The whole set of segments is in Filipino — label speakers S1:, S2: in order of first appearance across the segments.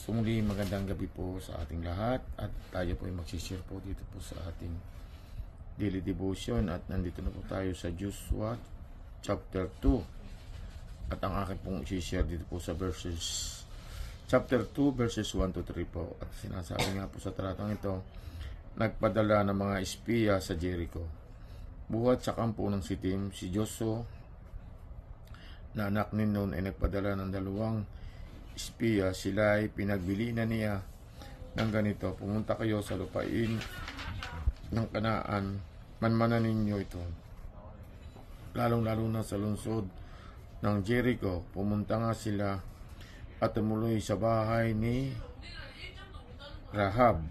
S1: So muli magandang gabi po sa ating lahat at tayo po ay magsishare po dito po sa ating daily devotion at nandito na po tayo sa Joshua chapter 2 at ang aking pong i-share dito po sa chapter 2 verses 1 to 3 po at sinasabi nga po sa talatang ito, nagpadala ng mga espiya sa Jericho. Buhat sa kampo ng Sitim, si Joshua na anak ni Nun ay nagpadala ng 2 espiya. Sila ay pinagbili na niya ng ganito, pumunta kayo sa lupain ng Kanaan, manmanan ninyo ito, lalong-lalo na sa lungsod ng Jericho. Pumunta nga sila at tumuloy sa bahay ni Rahab,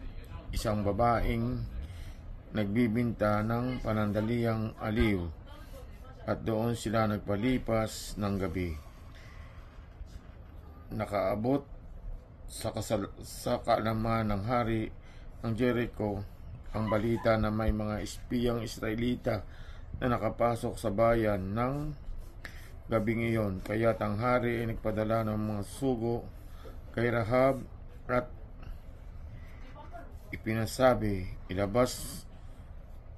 S1: isang babaeng nagbibinta ng panandaliang aliw, at doon sila nagpalipas ng gabi. Nakaabot sa kaalaman ng hari ng Jericho ang balita na may mga espiyang Israelita na nakapasok sa bayan ng gabing iyon. Kaya ang hari ay nagpadala ng mga sugo kay Rahab at ipinasabi, ilabas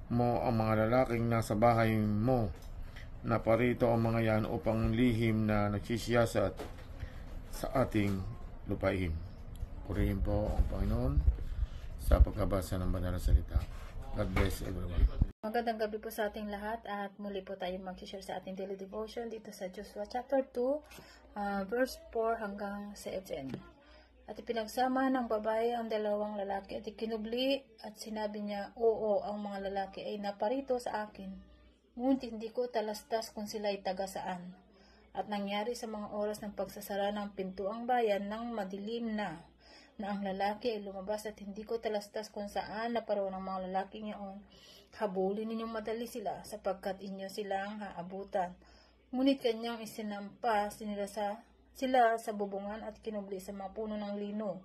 S1: mo ang mga lalaking nasa bahay mo na parito ang mga yan upang lihim na nagsisiyasat sa ating lupain. Purihin po ang Panginoon sa pagkabasa ng banal na salita. God bless everyone.
S2: Magandang gabi po sa ating lahat at muli po tayo mag-share sa ating daily devotion dito sa Joshua chapter 2 verse 4 hanggang 7. At ipinagsama ng babae ang 2 lalaki at ikinubli at sinabi niya, oo, ang mga lalaki ay naparito sa akin, ngunit hindi ko talastas kung sila ay taga saan. At nangyari sa mga oras ng pagsasara ng pintuang bayan ng madilim na ang lalaki ay lumabas at hindi ko talastas kung saan naparoon ang mga lalaki ngayon. Habulin ninyong madali sila sapagkat inyo silang haabutan. Ngunit kanyang isinampa sila sa bubungan at kinubli sa mga puno ng lino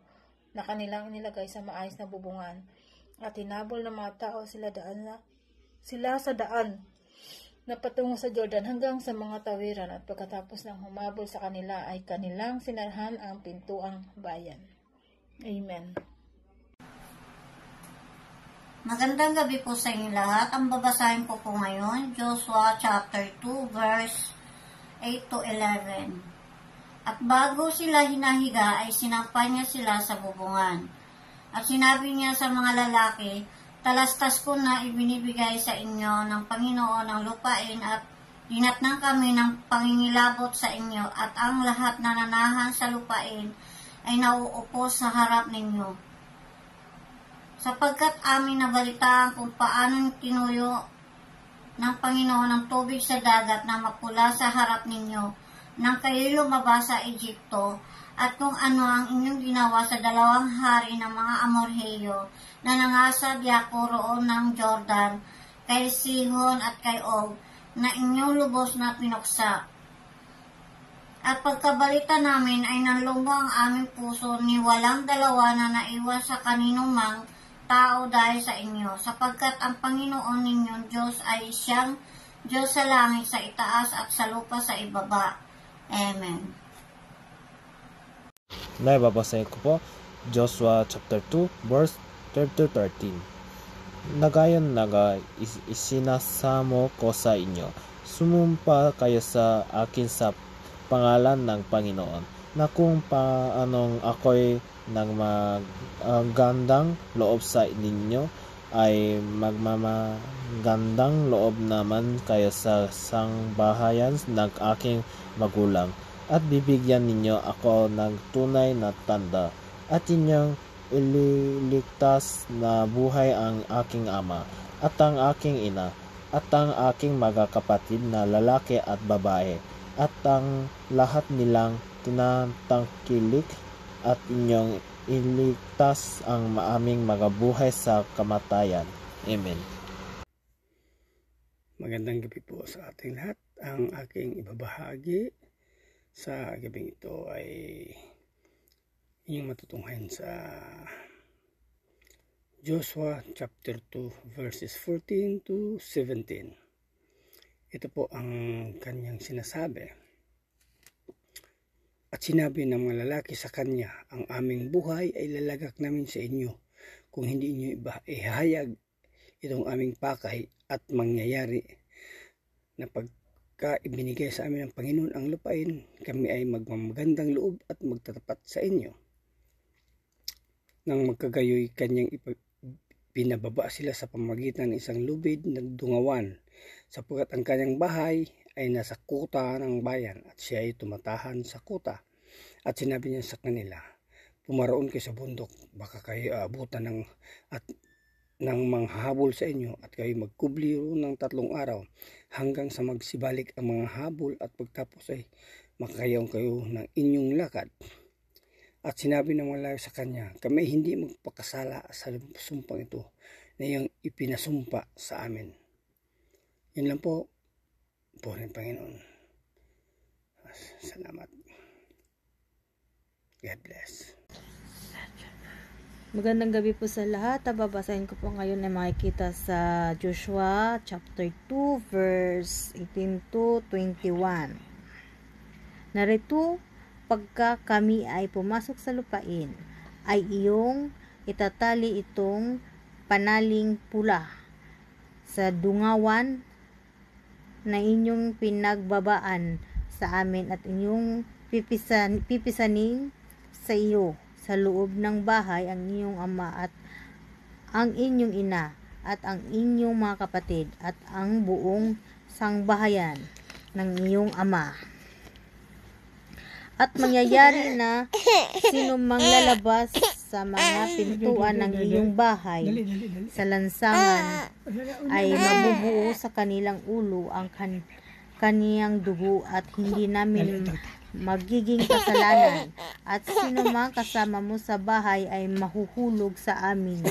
S2: na kanilang inilagay sa maayos na bubungan. At hinabol ng mga tao sila sa daan na patungo sa Jordan hanggang sa mga tawiran, at pagkatapos ng humabol sa kanila ay kanilang sinarhan ang pintuang bayan. Amen.
S3: Magandang gabi po sa inyo lahat. Ang babasahin ko po ngayon, Joshua chapter 2 verse 8 to 11. At bago sila hinahiga ay sinampay niya sila sa bubungan. At sinabi niya sa mga lalaki, talastas ko na ibinibigay sa inyo ng Panginoon ang lupain at dinatnan kami ng pangingilabot sa inyo, at ang lahat na nanahan sa lupain ay nauupo sa harap ninyo. Sapagkat amin nabalitaan kung paano tinuyo ng Panginoon ang tubig sa dagat na mapula sa harap ninyo nang kayo lumabas sa Egypto, at kung ano ang inyong ginawa sa 2 hari ng mga Amorheyo na nangasad yako roon ng Jordan, kay Sihon at kay Og, na inyong lubos na pinuksa. At pagkabalita namin ay nanlungo ang aming puso ni walang dalawa na naiwan sa kaninumang tao dahil sa inyo, sapagkat ang Panginoon ninyong Diyos ay siyang Diyos sa langit sa itaas at sa lupa sa ibaba. Amen.
S4: Naibabasahin ko po Joshua chapter 2 verse 12 to 13. Nagayon isinasamo ko sa inyo, sumumpa kayo sa akin sa pangalan ng Panginoon, na kung paanong ako'y nagmagandang loob sa ninyo, ay magmamagandang loob naman kayo sa sangbahayan ng aking magulang. At bibigyan ninyo ako ng tunay na tanda, at inyong ililigtas na buhay ang aking ama, at ang aking ina, at ang aking mga kapatid na lalaki at babae, at ang lahat nilang tinatangkilik, at inyong iligtas ang maaming mga buhay sa kamatayan. Amen.
S5: Magandang gabi po sa ating lahat. Ang aking ibabahagi sa gabing ito ay inyong matutunghayan sa Joshua chapter 2 verses 14 to 17. Ito po ang kanyang sinasabi. At sinabi ng mga lalaki sa kanya, ang aming buhay ay lalagak namin sa inyo kung hindi inyo ihahayag itong aming pakay, at mangyayari na pagka ibinigay sa amin ng Panginoon ang lupain, kami ay magmamagandang loob at magtatapat sa inyo. Nang magkagayoy, kanyang pinababa sila sa pamagitan ng isang lubid na dungawan, sapagkat ang kanyang bahay ay nasa kuta ng bayan at siya ay tumatahan sa kuta. At sinabi niya sa kanila, pumaroon kayo sa bundok, baka kayo abutan ng manghahabol sa inyo, at kayo magkubli ng 3 araw hanggang sa magsibalik ang mga habol, at pagtapos ay makayaw kayo ng inyong lakad. At sinabi ng mga lalaki sa kanya, kami hindi magpakasala sa sumpang ito na iyong ipinasumpa sa amin. Yan lang po, Purihin Panginoon. Salamat. God bless.
S6: Magandang gabi po sa lahat. Babasahin ko po ngayon na makikita sa Joshua chapter 2 verse 18 to 21. Narito, pagka kami ay pumasok sa lupain, ay iyong itatali itong panaling pula sa dungawan na inyong pinagbabaan sa amin, at inyong pipisanin sa iyo sa loob ng bahay ang inyong ama at ang inyong ina at ang inyong mga kapatid at ang buong sangbahayan ng iyong ama. At mangyayari na sino mang lalabas sa mga pintuan ng iyong bahay sa lansangan ay mabubuo sa kanilang ulo ang kaniyang dugo, at hindi namin magiging kasalanan. At sino mang kasama mo sa bahay ay mahuhulog sa aming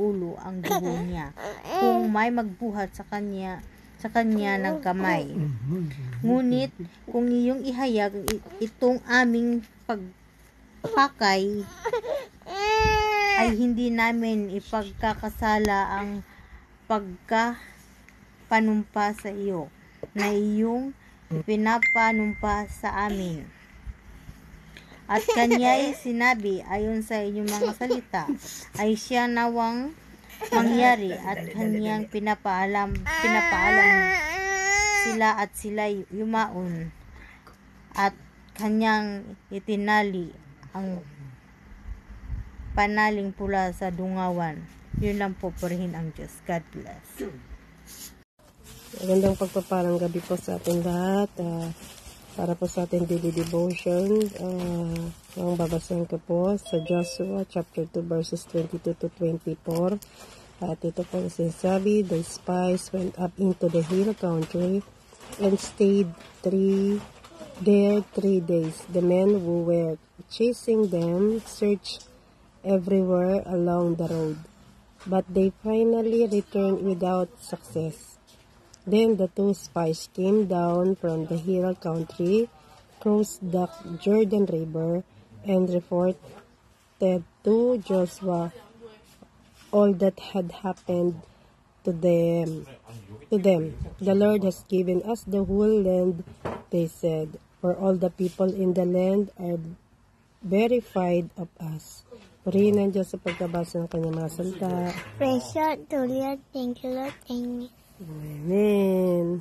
S6: ulo ang dugo niya, kung may magbuhat sa kanya ng kamay. Ngunit kung iyong ihayag itong aming pagpakay, ay hindi namin ipagkakasala ang pagkapanumpa sa iyo na iyong pinapanumpa sa amin. At kanya'y sinabi, ayon sa inyong mga salita, ay siya nawang mangyari, at kanyang pinapaalam sila, at sila yumaon, at kanyang itinali ang panaling pula sa dungawan. Yun lang po, purihin ang Diyos. God bless.
S7: Magandang pagpapalang gabi po sa ating lahat. Para po sa ating daily devotion, ang babasahin ko po sa Joshua chapter 2 verses 22 to 24. At ito po sinasabi, the spies went up into the hill country and stayed 3 days. The men who were chasing them searched everywhere along the road, but they finally returned without success. Then the 2 spies came down from the hill country, crossed the Jordan River, and reported to Joshua all that had happened to them. The Lord has given us the whole land, they said, for all the people in the land are verified of us. Purihin ang Diyos sa pagkabasa ng kanyang mga salita.
S8: Praise God, Lord. Thank you, Lord. Amen.
S7: Amen.